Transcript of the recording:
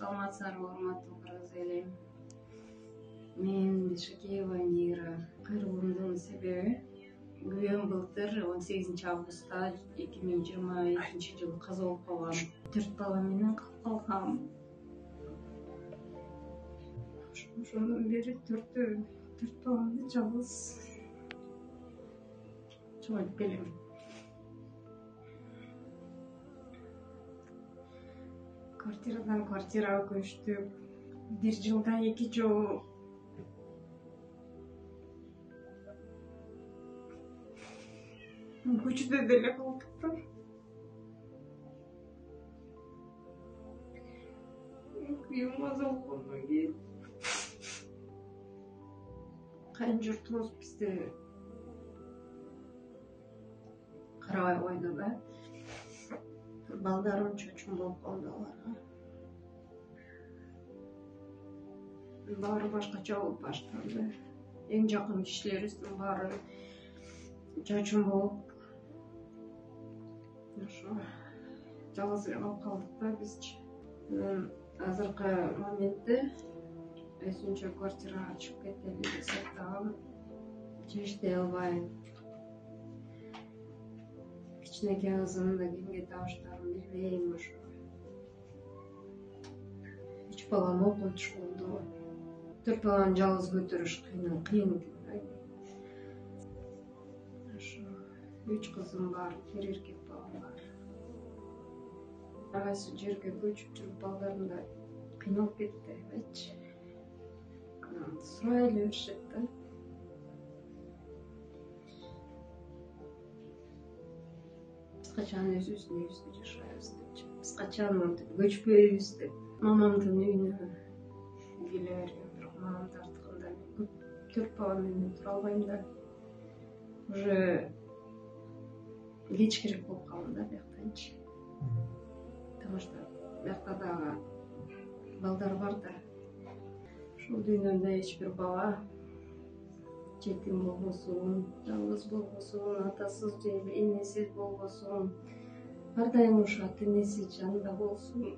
саламатсыздарбы урматтуу кыргыз эли. Мен Бишкекова Мира. Кайрылуумдун себеби күйөөм былтыр 18 августта 2022 каза болуп калган. 4 бала менен калып калгам. Ошондон бери 4 баланы жалгыз чогултуп келем. Квартирадан квартирага көчтүк. Бир жылда 2 жолу көчөдө деле калдык. Күйөөм каза болгондон кийин кайын журтубуз бизди карабай койду да. Балдарым чочун болуп калды аларга. Баары башкача болуп баштады. Эң жакын кишилерибиздин баары чочун болуп ошо жалгыз эле калып калдык да бизчи. Азыркы моментте өзүнчө квартирага чыгып кетели десек дагы чечтей албайм. Кичинекей кызымды кимге табыштарымды билбейм ошо. 3 балам окуйт школдо. 4 баланы жалгыз көтөрүш кыйын. Ошо 3 кызым бар, 1 эркек балам бар. Кайсы жерге көчүп жүрүп балдарым да кыйналып кетти, айтчы. Сурай эле беришет да. Биз качан өзүбүздүн үйүбүздө жашайбыз депчи. Биз качан мынтип көчпөйбүз деп. Мамамдын үйүнө келе бергем, бирок мамам тартканда 4 бала менен тура албайм да. Уже кечкирээк болуп калдым да бияктанчы. Потому что биякта дагы балдар бар да. Ушул дүйнөдө эч бир бала жетим болбосун, жалгыз болбосун, атасыз же энесиз болбосун. Ар дайым ушу ата энеси жанында болсун.